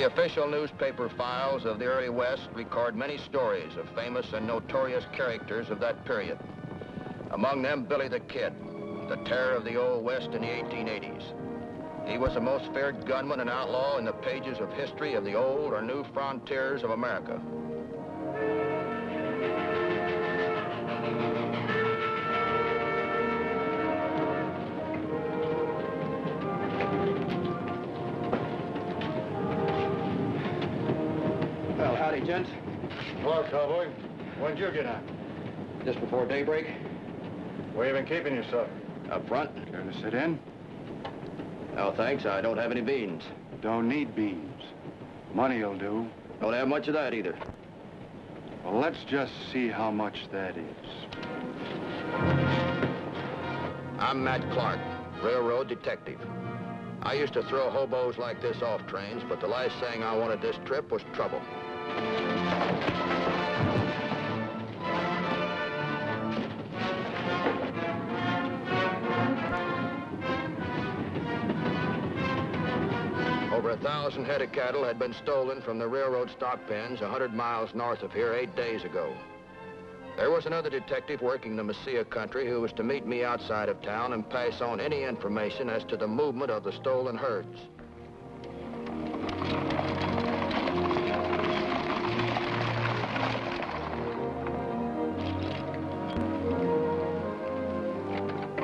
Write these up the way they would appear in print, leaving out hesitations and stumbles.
The official newspaper files of the early West record many stories of famous and notorious characters of that period. Among them, Billy the Kid, the terror of the Old West in the 1880s. He was the most feared gunman and outlaw in the pages of history of the old or new frontiers of America. Well, howdy, gents. Hello, cowboy. When'd you get on? Just before daybreak. Where you been keeping yourself? Up front. Care to sit in? No, thanks. I don't have any beans. Don't need beans. Money'll do. Don't have much of that either. Well, let's just see how much that is. I'm Matt Clark, railroad detective. I used to throw hobos like this off trains, but the last thing I wanted this trip was trouble. Over 1,000 head of cattle had been stolen from the railroad stock pens 100 miles north of here 8 days ago. There was another detective working the Mesilla country who was to meet me outside of town and pass on any information as to the movement of the stolen herds.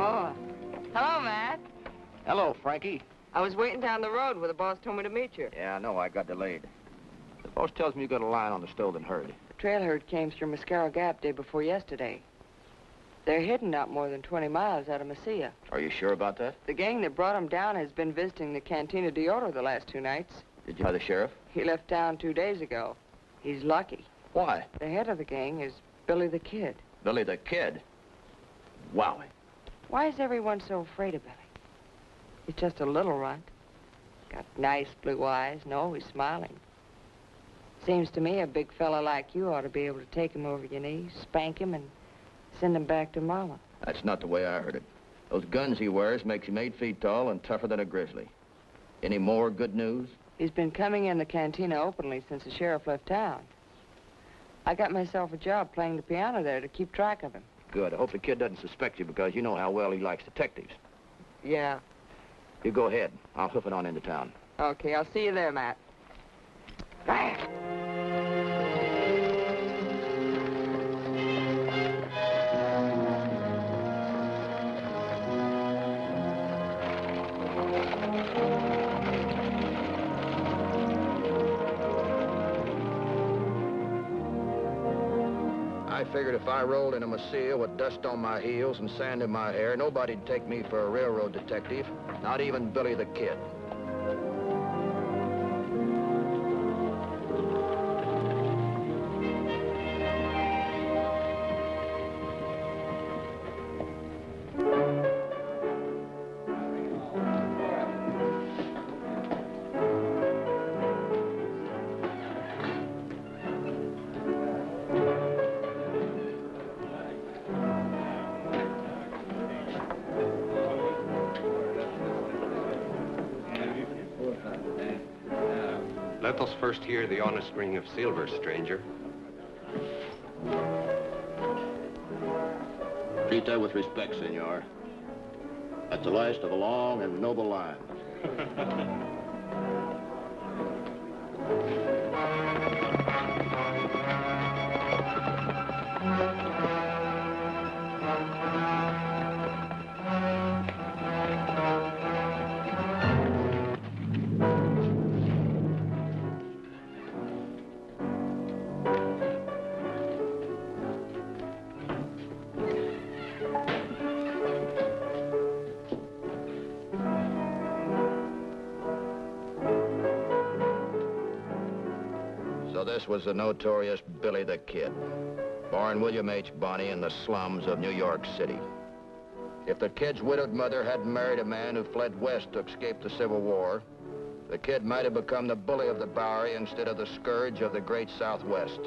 Oh, hello, Matt. Hello, Frankie. I was waiting down the road where the boss told me to meet you. Yeah, I know. I got delayed. The boss tells me you got a line on the stolen herd. The trail herd came through Mascaro Gap day before yesterday. They're hidden not more than 20 miles out of Mesilla. Are you sure about that? The gang that brought them down has been visiting the Cantina de Oro the last 2 nights. Did you know the sheriff? He left town 2 days ago. He's lucky. Why? The head of the gang is Billy the Kid. Billy the Kid? Wow. Why is everyone so afraid of Billy? He's just a little runt. Got nice blue eyes and always smiling. Seems to me a big fella like you ought to be able to take him over your knees, spank him, and send him back to Mama. That's not the way I heard it. Those guns he wears makes him 8 feet tall and tougher than a grizzly. Any more good news? He's been coming in the cantina openly since the sheriff left town. I got myself a job playing the piano there to keep track of him. Good. I hope the kid doesn't suspect you because you know how well he likes detectives. Yeah. You go ahead. I'll hoof it on into town. Okay, I'll see you there, Matt. I figured if I rolled into Mesilla with dust on my heels and sand in my hair, nobody'd take me for a railroad detective, not even Billy the Kid. Let us first hear the honest ring of silver, stranger. Treat that with respect, senor. That's the last of a long and noble line. So this was the notorious Billy the Kid, born William H. Bonney in the slums of New York City. If the Kid's widowed mother hadn't married a man who fled west to escape the Civil War, the Kid might have become the bully of the Bowery instead of the scourge of the great Southwest.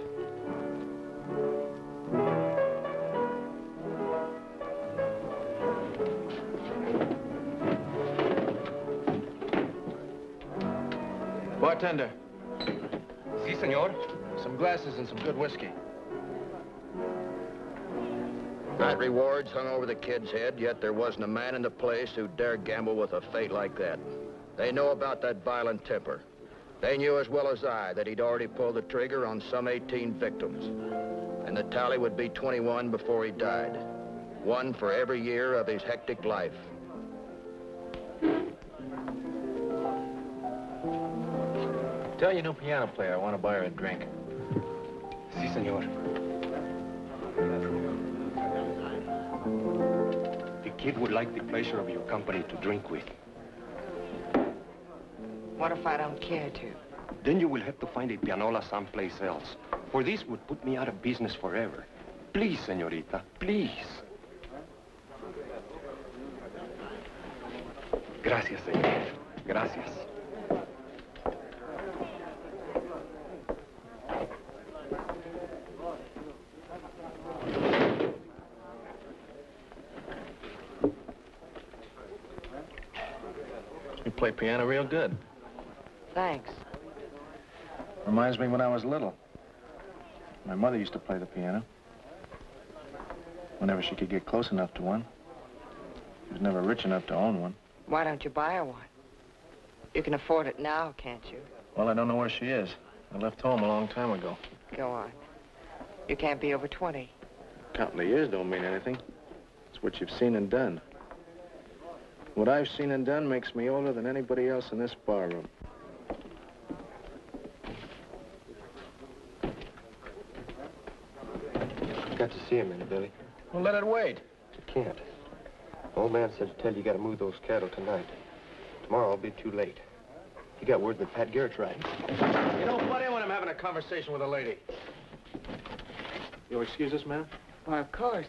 Bartender, senor. Some glasses and some good whiskey. Great rewards hung over the kid's head, yet there wasn't a man in the place who dared gamble with a fate like that. They know about that violent temper. They knew as well as I that he'd already pulled the trigger on some 18 victims. And the tally would be 21 before he died. One for every year of his hectic life. Tell your new piano player I want to buy her a drink. Si, senor. The kid would like the pleasure of your company to drink with. What if I don't care to? Then you will have to find a pianola someplace else. For this would put me out of business forever. Please, señorita, please. Gracias, señor. Gracias. You play piano real good. Thanks. Reminds me when I was little. My mother used to play the piano. Whenever she could get close enough to one. She was never rich enough to own one. Why don't you buy her one? You can afford it now, can't you? Well, I don't know where she is. I left home a long time ago. Go on. You can't be over 20. Counting the years don't mean anything. It's what you've seen and done. What I've seen and done makes me older than anybody else in this barroom. Got to see him in, Billy. Well, let it wait. You can't. Old man said to tell you got to move those cattle tonight. Tomorrow I'll be too late. He got word that Pat Garrett's riding. You don't butt in when I'm having a conversation with a lady. You'll excuse us, ma'am? Well, of course.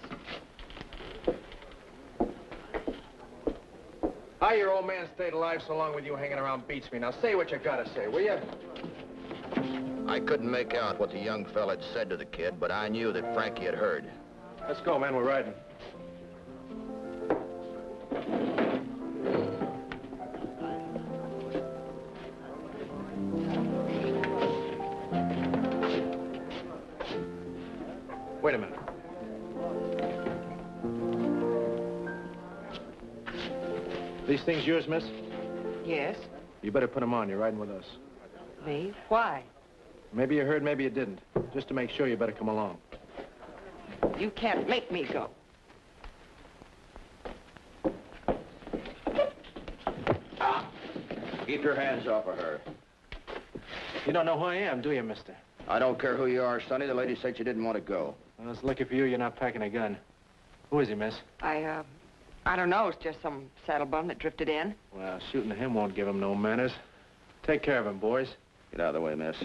How your old man stayed alive so long with you hanging around beats me. Now, say what you gotta say, will you? I couldn't make out what the young fella had said to the kid, but I knew that Frankie had heard. Let's go, man. We're riding. Wait a minute. These things yours, miss? Yes? You better put them on. You're riding with us. Me? Why? Maybe you heard, maybe you didn't. Just to make sure, you better come along. You can't make me go. Keep your hands off of her. You don't know who I am, do you, mister? I don't care who you are, Sonny. The lady said you didn't want to go. Well, it's lucky for you you're not packing a gun. Who is he, miss? I don't know. It's just some saddle bum that drifted in. Well, shooting him won't give him no manners. Take care of him, boys. Get out of the way, miss.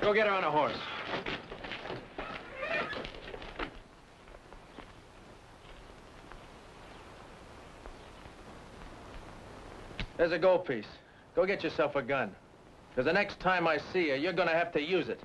Go get her on a horse. There's a gold piece. Go get yourself a gun. Because the next time I see you, you're gonna have to use it.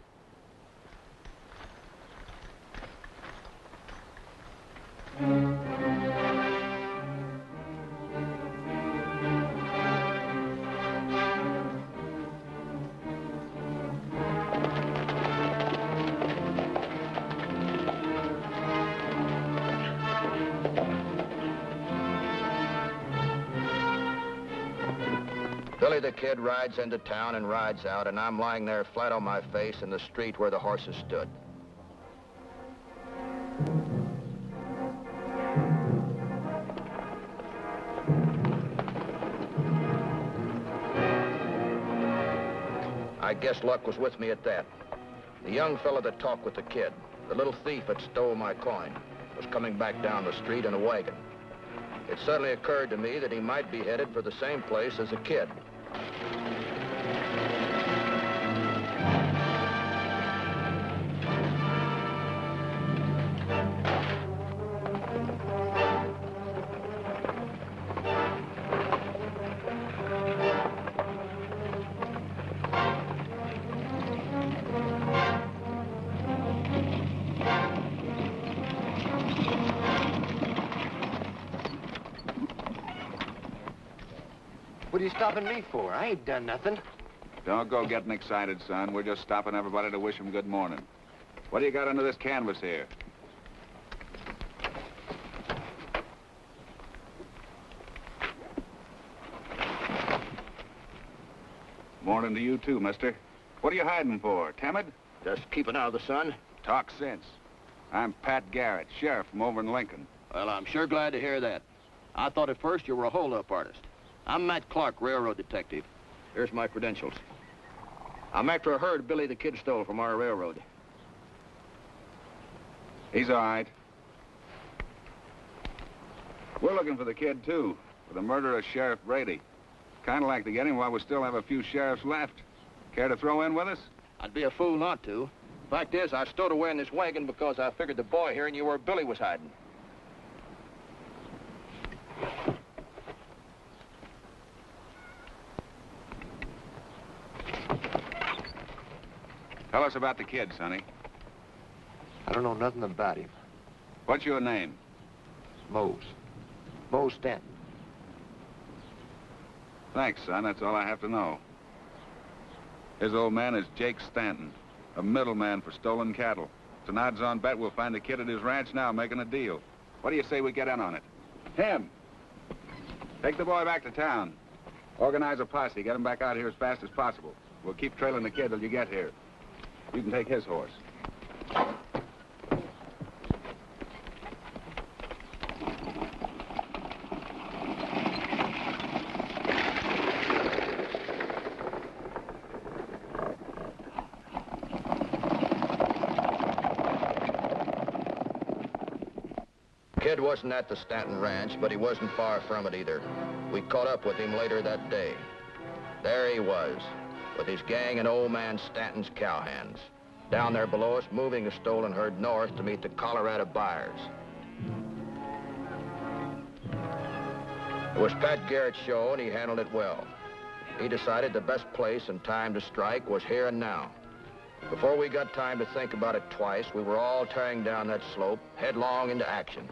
Billy the Kid rides into town and rides out, and I'm lying there flat on my face in the street where the horses stood. I guess luck was with me at that. The young fella that talked with the kid, the little thief that stole my coin, was coming back down the street in a wagon. It suddenly occurred to me that he might be headed for the same place as the kid. What are you stopping me for? I ain't done nothing. Don't go getting excited, son. We're just stopping everybody to wish them good morning. What do you got under this canvas here? Morning to you, too, mister. What are you hiding for? Timid? Just keeping out of the sun. Talk sense. I'm Pat Garrett, sheriff from over in Lincoln. Well, I'm sure glad to hear that. I thought at first you were a hold-up artist. I'm Matt Clark, railroad detective. Here's my credentials. I'm after a herd Billy the Kid stole from our railroad. He's all right. We're looking for the kid, too, for the murder of Sheriff Brady. Kind of like to get him while we still have a few sheriffs left. Care to throw in with us? I'd be a fool not to. Fact is, I stowed away in this wagon because I figured the boy here knew where Billy was hiding. Tell us about the kid, Sonny. I don't know nothing about him. What's your name? Mose. Mose Stanton. Thanks, son. That's all I have to know. His old man is Jake Stanton, a middleman for stolen cattle. It's an odds-on bet we'll find the kid at his ranch now making a deal. What do you say we get in on it? Him. Take the boy back to town. Organize a posse. Get him back out here as fast as possible. We'll keep trailing the kid till you get here. You can take his horse. Kid wasn't at the Stanton Ranch, but he wasn't far from it either. We caught up with him later that day. There he was, with his gang and old man Stanton's cowhands, down there below us, moving the stolen herd north to meet the Colorado buyers. It was Pat Garrett's show, and he handled it well. He decided the best place and time to strike was here and now. Before we got time to think about it twice, we were all tearing down that slope, headlong into action.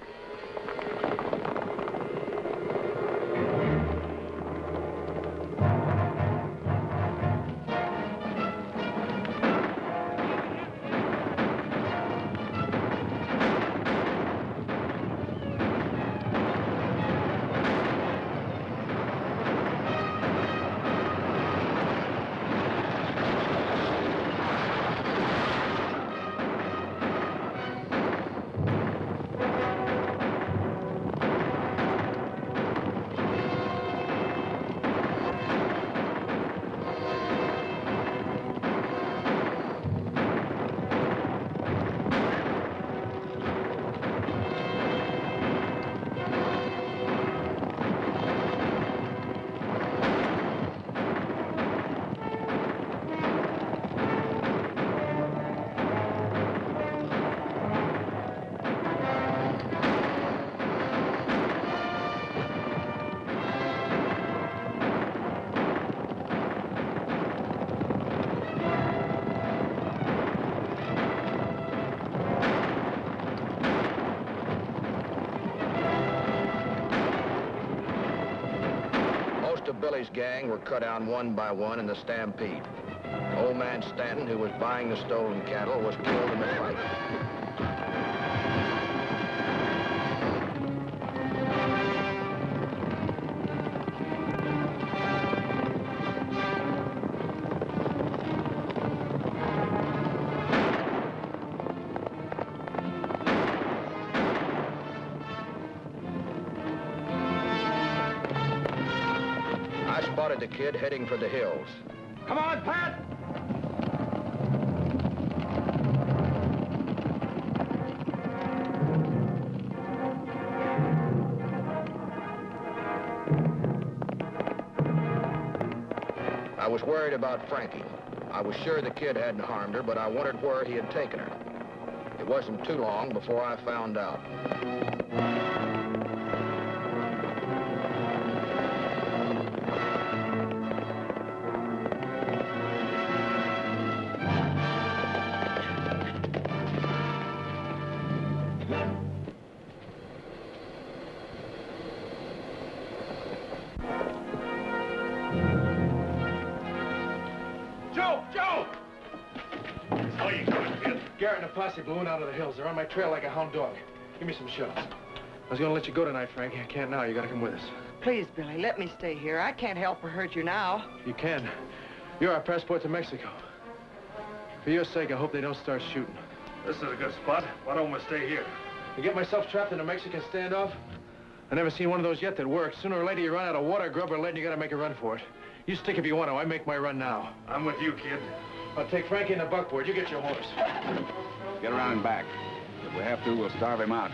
Billy's gang were cut down one by one in the stampede. Old man Stanton, who was buying the stolen cattle, was killed in the fight. spotted the kid heading for the hills. Come on, Pat! I was worried about Frankie. I was sure the kid hadn't harmed her, but I wondered where he had taken her. It wasn't too long before I found out. Garrett and the posse blew in out of the hills. They're on my trail like a hound dog. Give me some shots. I was gonna let you go tonight, Frankie. I can't now. You gotta come with us. Please, Billy, let me stay here. I can't help or hurt you now. You can. You're our passport to Mexico. For your sake, I hope they don't start shooting. This is a good spot. Why don't we stay here? To get myself trapped in a Mexican standoff? I've never seen one of those yet that works. Sooner or later, you run out of water, grub, or lead, and you gotta make a run for it. You stick if you want to. I make my run now. I'm with you, kid. I'll take Frankie and the buckboard. You get your horse. Get around and back. If we have to, we'll starve him out.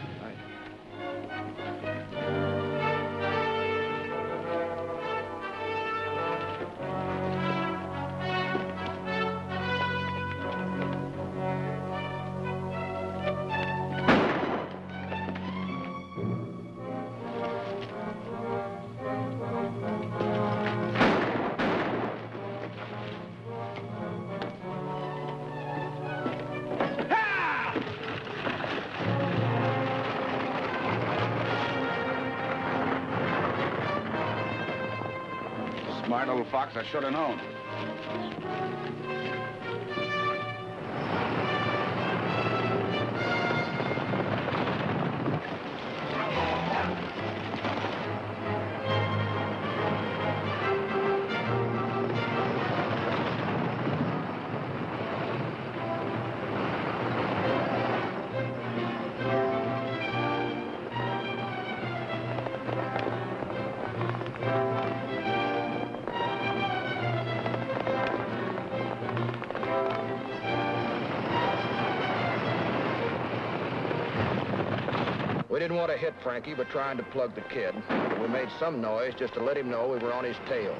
Smart little fox, I should have known. We didn't want to hit Frankie, but trying to plug the kid. But we made some noise just to let him know we were on his tail.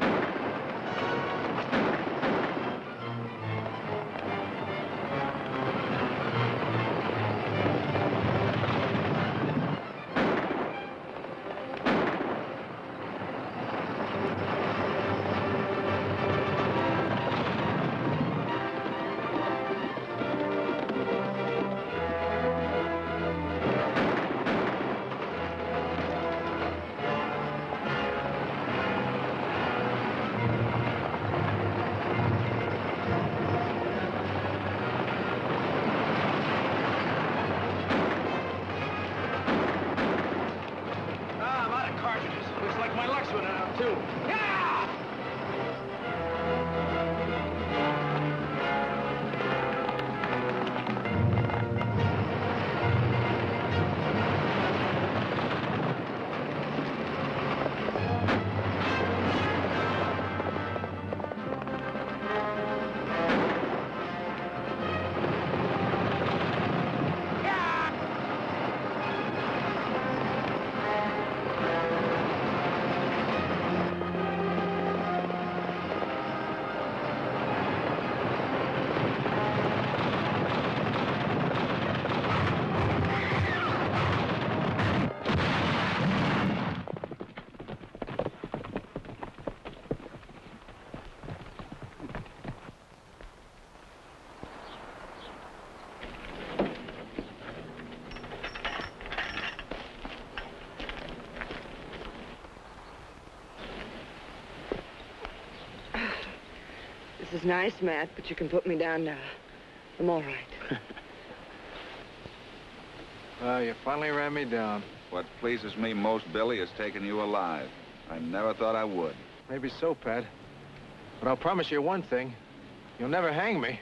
This is nice, Matt, but you can put me down now. I'm all right. Well, you finally ran me down. What pleases me most, Billy, is taking you alive. I never thought I would. Maybe so, Pat. But I'll promise you one thing. You'll never hang me.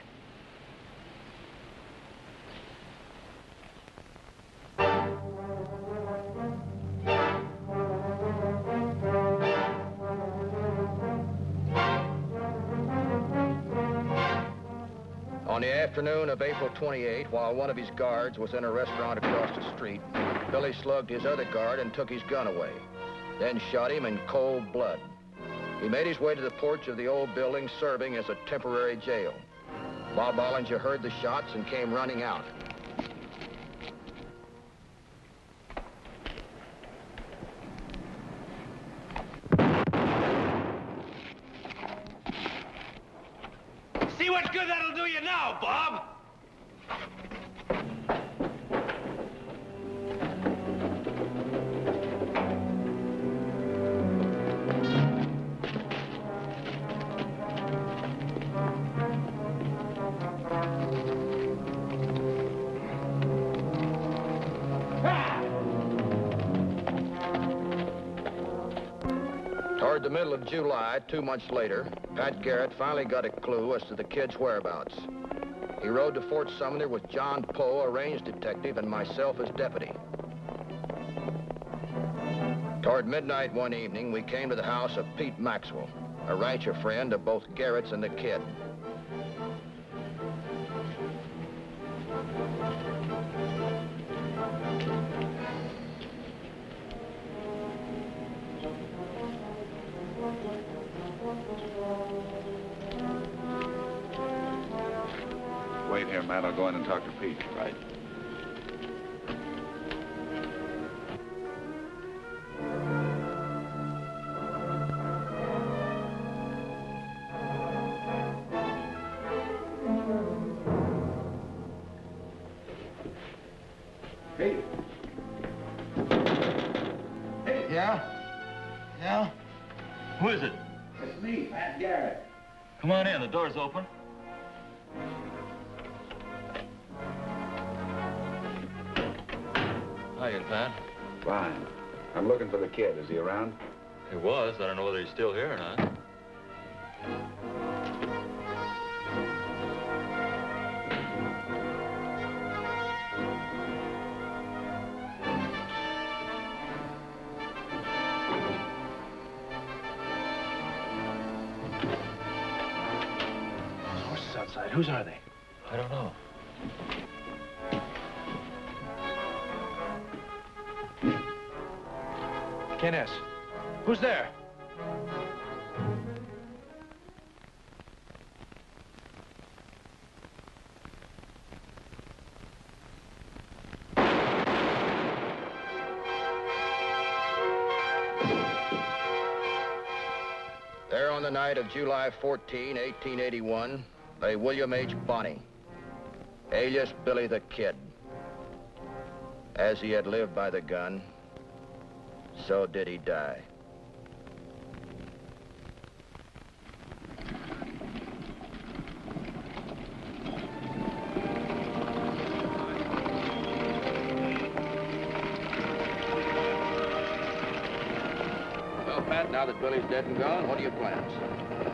On the afternoon of April 28, while one of his guards was in a restaurant across the street, Billy slugged his other guard and took his gun away, then shot him in cold blood. He made his way to the porch of the old building, serving as a temporary jail. Bob Bollinger heard the shots and came running out. See what good that'll do you now, Bob? Toward the middle of July, 2 months later, Pat Garrett finally got a clue as to the kid's whereabouts. He rode to Fort Sumner with John Poe, a range detective, and myself as deputy. Toward midnight one evening, we came to the house of Pete Maxwell, a rancher friend of both Garrett's and the kid. Wait here, Matt. I'll go in and talk to Pete. Right. Pete. Hey. Yeah? Yeah? Who is it? It's me, Pat Garrett. Come on in. The door's open. Hiya, Pat. Fine. I'm looking for the kid. Is he around? He was. I don't know whether he's still here or not. Horses outside. Whose are they? I don't know. Ken S. Who's there? There on the night of July 14, 1881, lay William H. Bonney, alias Billy the Kid. As he had lived by the gun, so did he die. Well, Pat, now that Billy's dead and gone, what are your plans?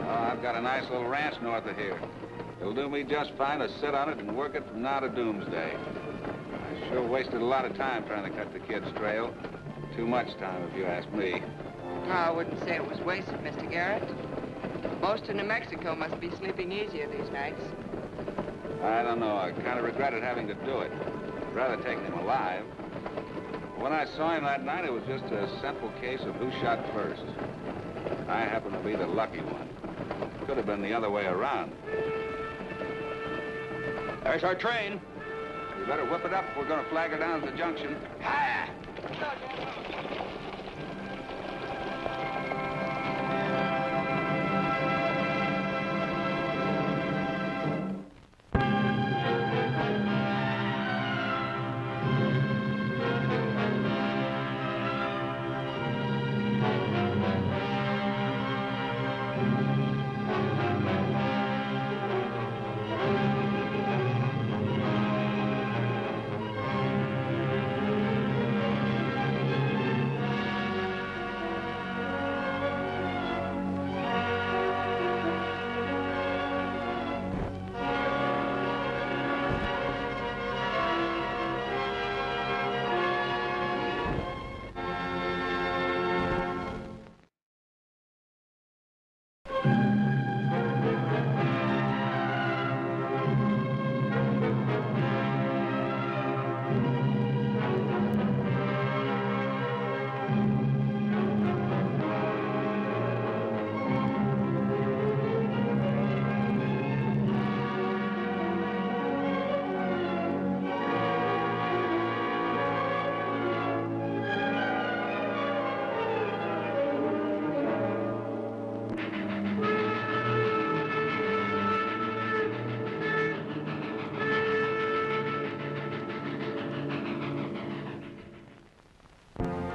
Oh, I've got a nice little ranch north of here. It'll do me just fine to sit on it and work it from now to doomsday. I sure wasted a lot of time trying to cut the kid's trail. Too much time, if you ask me. I wouldn't say it was wasted, Mr. Garrett. Most of New Mexico must be sleeping easier these nights. I don't know. I kind of regretted having to do it. I'd rather taken him alive. When I saw him that night, it was just a simple case of who shot first. I happened to be the lucky one. Could have been the other way around. There's our train. You better whip it up if we're going to flag her down at the junction. Hiya!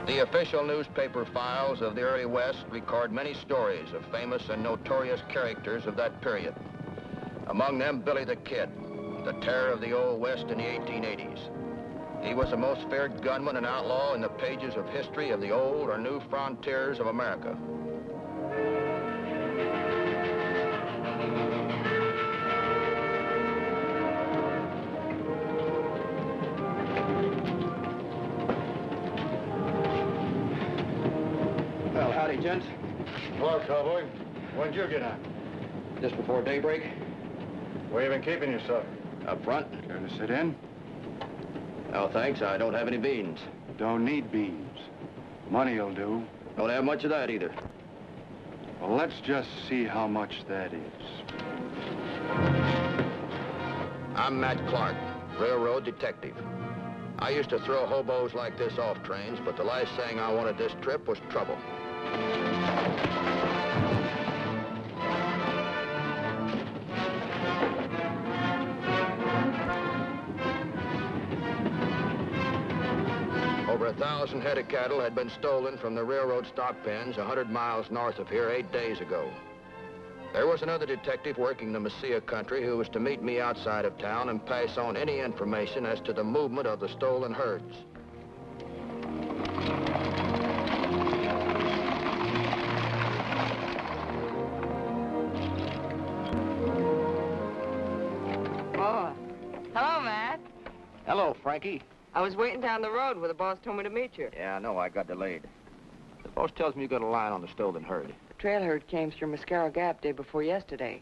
The official newspaper files of the early West record many stories of famous and notorious characters of that period. Among them, Billy the Kid, the terror of the Old West in the 1880s. He was the most feared gunman and outlaw in the pages of history of the old or new frontiers of America. Well, howdy, gents. Hello, cowboy. When'd you get out? Just before daybreak, Where you been keeping yourself? up front. Care to sit in? Oh, thanks. I don't have any beans. Don't need beans. Money'll do. Don't have much of that either. Well, let's just see how much that is. I'm Matt Clark, railroad detective. I used to throw hobos like this off trains, but the last thing I wanted this trip was trouble. Over 1,000 head of cattle had been stolen from the railroad stock pens 100 miles north of here 8 days ago. There was another detective working the Mesilla country who was to meet me outside of town and pass on any information as to the movement of the stolen herds. Oh, hello, Matt. Hello, Frankie. I was waiting down the road where the boss told me to meet you. Yeah, I know. I got delayed. The boss tells me you got a line on the stolen herd. The trail herd came through Mascaro Gap day before yesterday.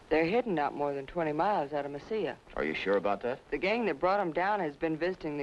They're hidden not more than 20 miles out of Mesilla. Are you sure about that? The gang that brought them down has been visiting the